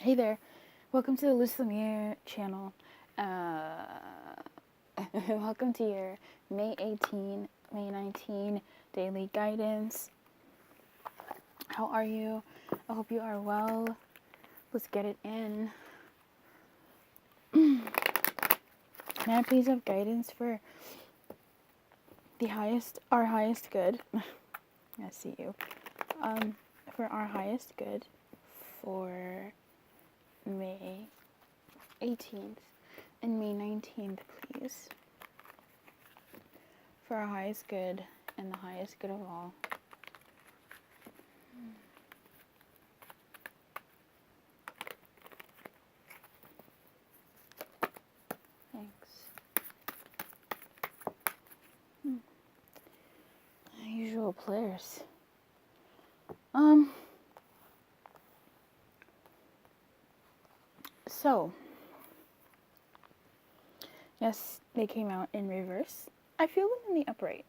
Hey there, welcome to the Lumiere channel. Uh, Welcome to your May 19 daily guidance. How are you? I hope you are well. Let's get it in. May I please have guidance for our highest good? I see you. For our highest good for May 18th and May 19th, please. For our highest good and the highest good of all. Thanks. Usual players. So, yes, they came out in reverse. I feel them in the upright.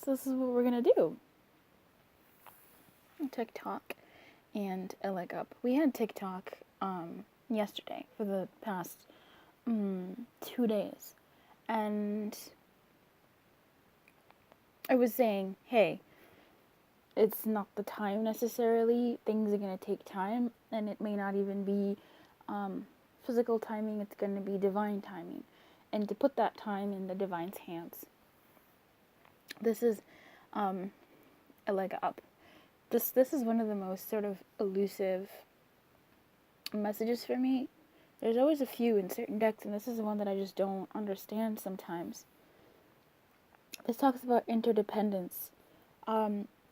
So this is what we're gonna do. TikTok and a leg up. We had TikTok yesterday for the past 2 days, and I was saying, hey, it's not the time necessarily. Things are gonna take time, and it may not even be physical timing. It's gonna be divine timing, and to put that time in the divine's hands. This is a leg up. This is one of the most sort of elusive messages for me. There's always a few in certain decks, and this is the one that I just don't understand sometimes. This talks about interdependence.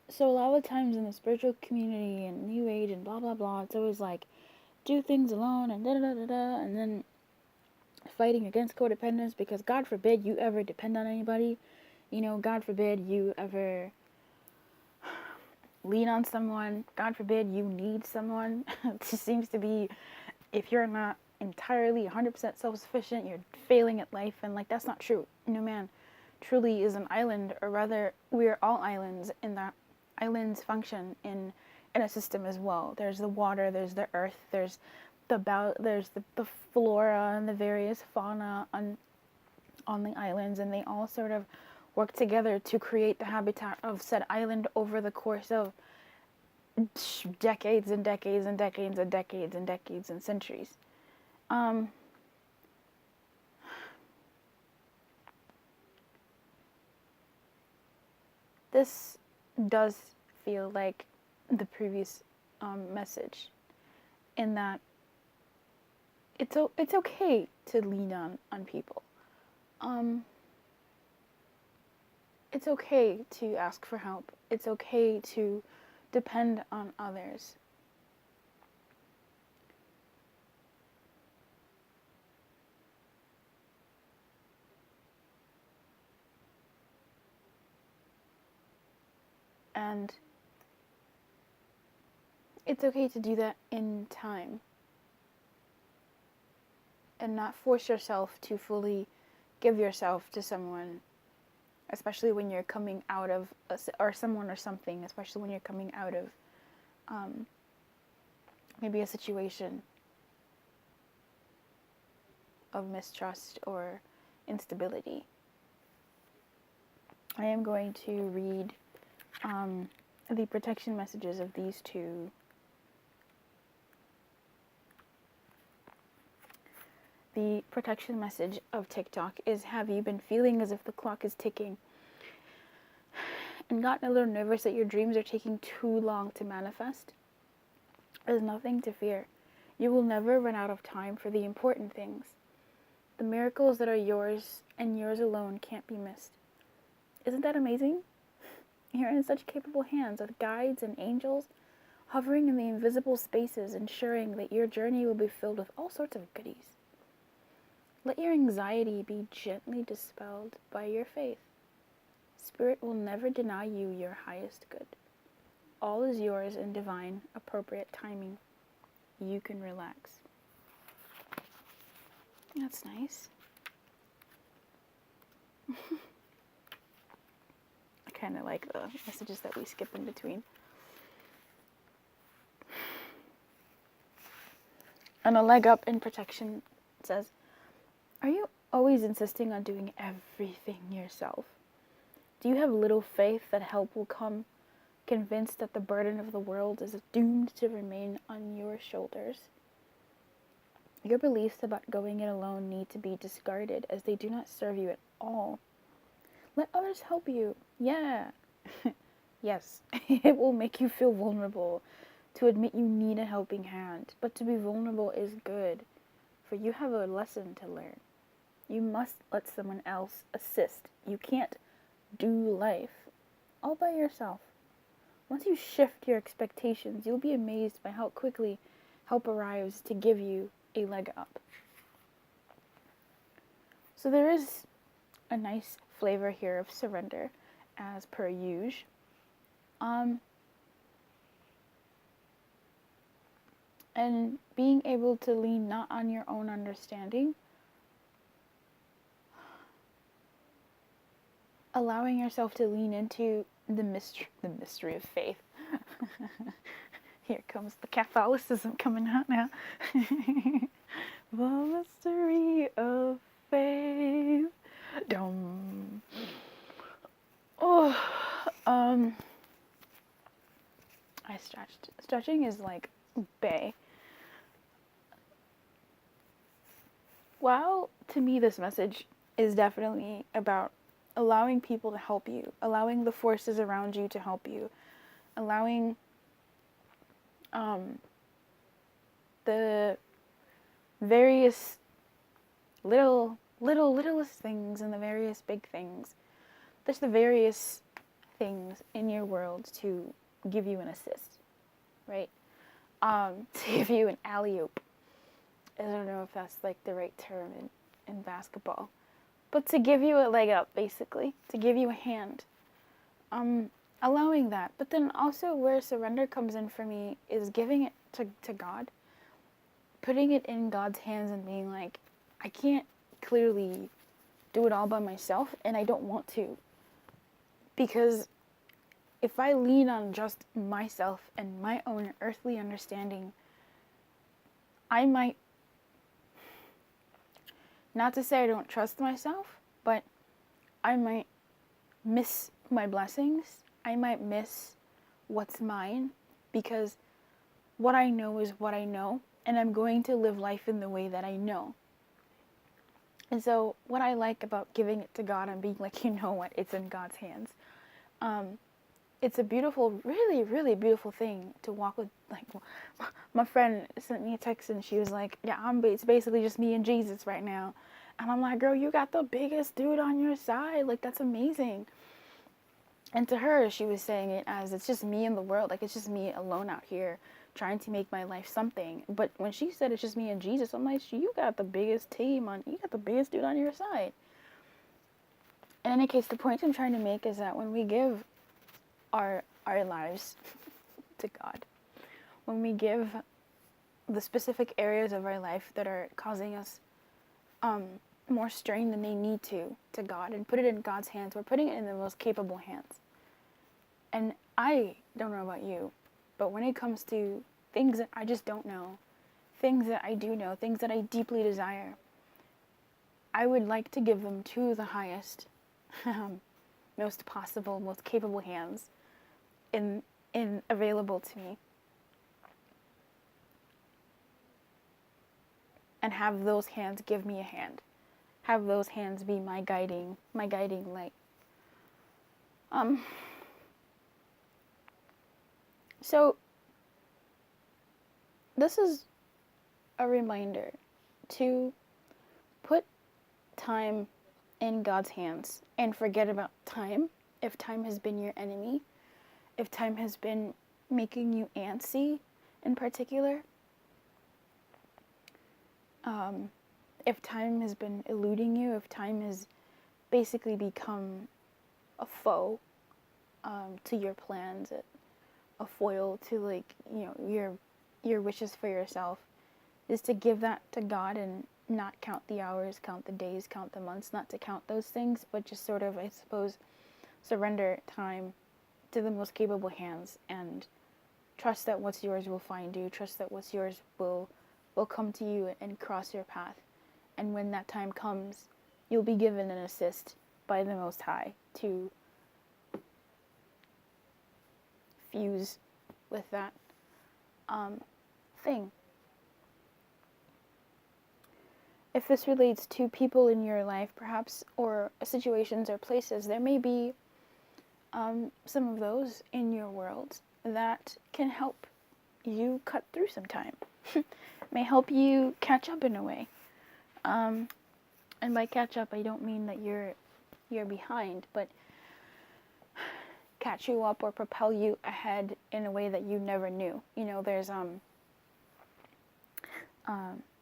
So a lot of times in the spiritual community and New Age and blah blah blah, it's always like do things alone and da da da da, and then fighting against codependence because God forbid you ever depend on anybody. You know, God forbid you ever lean on someone. God forbid you need someone. It just seems to be, if you're not entirely 100% self-sufficient, you're failing at life, and like that's not true. No man truly is an island, or rather, we're all islands, in that islands function in a system as well. There's the water, there's the earth, there's the flora and the various fauna on the islands, and they all sort of work together to create the habitat of said island over the course of decades and decades and decades and decades and decades and centuries. This does feel like the previous message, in that it's okay to lean on people. It's okay to ask for help. It's okay to depend on others. And it's okay to do that in time, and not force yourself to fully give yourself to someone, especially when you're coming out of or someone or something, especially when you're coming out of maybe a situation of mistrust or instability. I am going to read the protection messages of these two. The protection message of TikTok is, have you been feeling as if the clock is ticking and gotten a little nervous that your dreams are taking too long to manifest? There's nothing to fear. You will never run out of time for the important things. The miracles that are yours and yours alone can't be missed. Isn't that amazing? You're in such capable hands with guides and angels hovering in the invisible spaces, ensuring that your journey will be filled with all sorts of goodies. Let your anxiety be gently dispelled by your faith. Spirit will never deny you your highest good. All is yours in divine, appropriate timing. You can relax. That's nice. I kind of like the messages that we skip in between. And a leg up in protection says, are you always insisting on doing everything yourself? Do you have little faith that help will come, convinced that the burden of the world is doomed to remain on your shoulders? Your beliefs about going it alone need to be discarded, as they do not serve you at all. Let others help you. Yeah. Yes, it will make you feel vulnerable to admit you need a helping hand, but to be vulnerable is good, for you have a lesson to learn. You must let someone else assist. You can't do life all by yourself. Once you shift your expectations, you'll be amazed by how quickly help arrives to give you a leg up. So there is a nice flavor here of surrender, as per usual. And being able to lean not on your own understanding, allowing yourself to lean into the mystery of faith. Here comes the Catholicism coming out now. The mystery of faith. Dum. Oh, I stretched. Stretching is like bae. While to me this message is definitely about allowing people to help you, allowing the forces around you to help you, allowing the various littlest things and the various big things. There's the various things in your world to give you an assist, right? To give you an alley-oop. I don't know if that's like the right term in basketball. But to give you a leg up, basically. To give you a hand. Allowing that. But then also where surrender comes in for me is giving it to God. Putting it in God's hands and being like, I can't clearly do it all by myself, and I don't want to. Because if I lean on just myself and my own earthly understanding, I might, not to say I don't trust myself, but I might miss my blessings. I might miss what's mine, because what I know is what I know, and I'm going to live life in the way that I know. And so what I like about giving it to God and being like, you know what, it's in God's hands. It's a beautiful, really, really beautiful thing to walk with. Like, my friend sent me a text and she was like, yeah, it's basically just me and Jesus right now. And I'm like, girl, you got the biggest dude on your side. Like, that's amazing. And to her, she was saying it as, it's just me in the world. Like, it's just me alone out here trying to make my life something. But when she said it's just me and Jesus, I'm like, you got the biggest team you got the biggest dude on your side. In any case, the point I'm trying to make is that when we give our lives to God, when we give the specific areas of our life that are causing us more strain than they need to God, and put it in God's hands, we're putting it in the most capable hands. And I don't know about you, but when it comes to things that I just don't know, things that I do know, things that I deeply desire, I would like to give them to the highest, most possible, most capable hands in available to me. And have those hands give me a hand. Have those hands be my guiding light. So this is a reminder to put time in God's hands and forget about time. If time has been your enemy, if time has been making you antsy in particular, if time has been eluding you, if time has basically become a foe to your plans, a foil to, like, you know, your wishes for yourself, is to give that to God and not count the hours, count the days, count the months, not to count those things, but just sort of, I suppose, surrender time to the most capable hands and trust that what's yours will find you, trust that what's yours will will come to you and cross your path. And when that time comes, you'll be given an assist by the Most High to fuse with that thing. If this relates to people in your life, perhaps, or situations or places, there may be some of those in your world that can help you cut through some time. May help you catch up in a way. And by catch up, I don't mean that you're behind, but catch you up or propel you ahead in a way that you never knew. You know, there's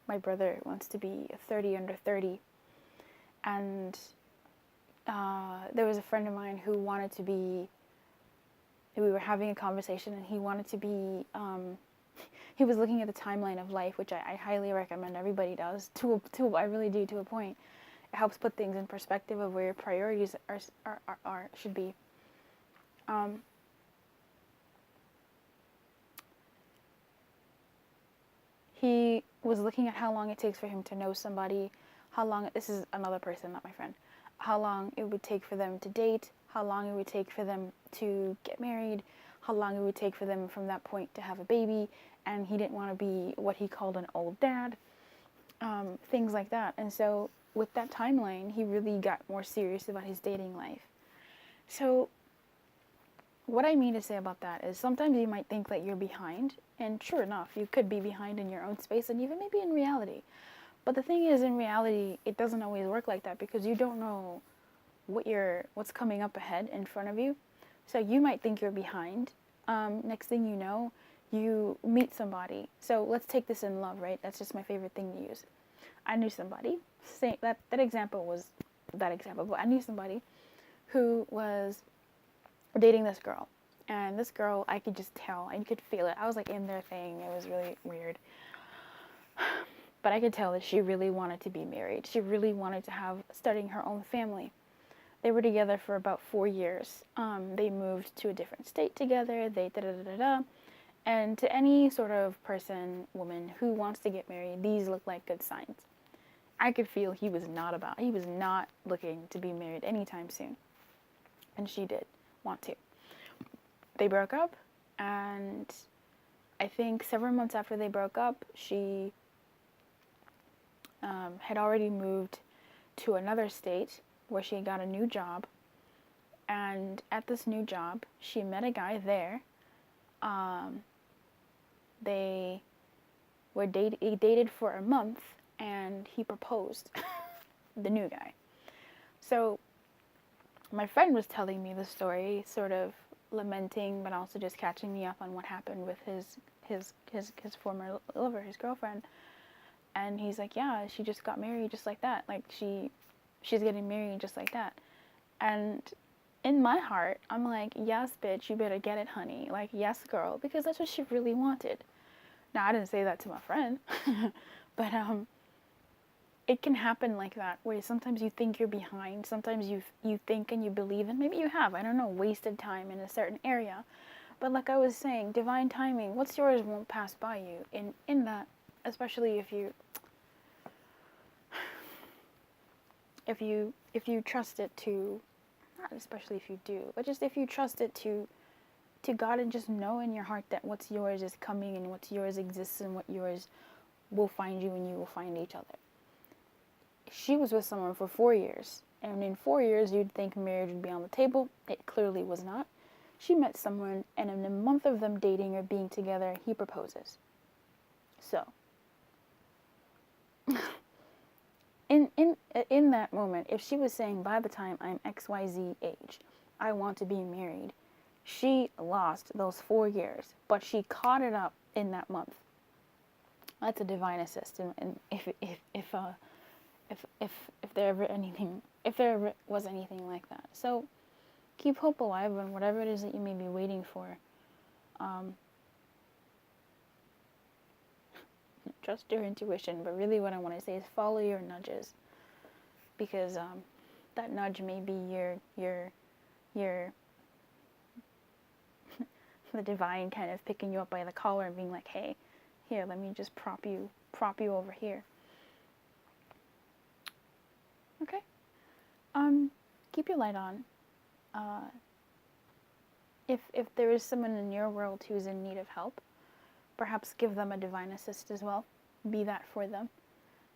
my brother wants to be 30 under 30, and there was a friend of mine who wanted to be, we were having a conversation, and he wanted to be, he was looking at the timeline of life, which I highly recommend everybody does, I really do, to a point. It helps put things in perspective of where your priorities should be. He was looking at how long it takes for him to know somebody, this is another person, not my friend, how long it would take for them to date, how long it would take for them to get married, how long it would take for them from that point to have a baby, and he didn't want to be what he called an old dad, things like that. And so with that timeline, he really got more serious about his dating life. So what I mean to say about that is sometimes you might think that you're behind, and sure enough, you could be behind in your own space and even maybe in reality. But the thing is, in reality, it doesn't always work like that because you don't know what's coming up ahead in front of you. So you might think you're behind. Next thing you know, you meet somebody. So let's take this in love, right? That's just my favorite thing to use. I knew somebody. That example was that example, but I knew somebody who was dating this girl. And this girl, I could just tell, I could feel it. I was like in their thing. It was really weird. But I could tell that she really wanted to be married. She really wanted to starting her own family. They were together for about 4 years. They moved to a different state together. They da-da-da-da-da. And to any sort of person, woman, who wants to get married, these look like good signs. I could feel he was not looking to be married anytime soon. And she did want to. They broke up, and I think several months after they broke up, she had already moved to another state where she got a new job. And at this new job, she met a guy there. They dated for a month, and he proposed, the new guy. So my friend was telling me the story, sort of lamenting, but also just catching me up on what happened with his former lover, his girlfriend. And he's like, yeah, she just got married just like that. Like, she's getting married just like that. And in my heart, I'm like, yes, bitch, you better get it, honey. Like, yes, girl, because that's what she really wanted. Now, I didn't say that to my friend, but it can happen like that, where sometimes you think you're behind, sometimes you think and you believe, and maybe you have, I don't know, wasted time in a certain area. But like I was saying, divine timing, what's yours won't pass by you. In that, especially if you trust it to, not especially if you do, but just if you trust it to God, and just know in your heart that what's yours is coming, and what's yours exists, and what yours will find you, and you will find each other. She was with someone for 4 years, and in 4 years you'd think marriage would be on the table. It clearly was not. She met someone, and in a month of them dating or being together, he proposes. So in that moment, if she was saying, by the time I'm XYZ age, I want to be married, she lost those 4 years, but she caught it up in that month. That's a divine assist. And if there ever was anything like that. So keep hope alive on whatever it is that you may be waiting for. Trust your intuition, but really what I want to say is follow your nudges, because that nudge may be your the divine kind of picking you up by the collar and being like, hey, here, let me just prop you crop you over here. Okay. Keep your light on. If there is someone in your world who's in need of help, perhaps give them a divine assist as well. Be that for them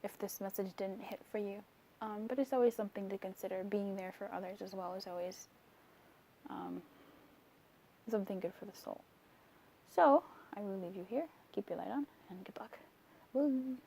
if this message didn't hit for you. But it's always something to consider. Being there for others as well is always something good for the soul. So, I will leave you here. Keep your light on, and good luck. Woo.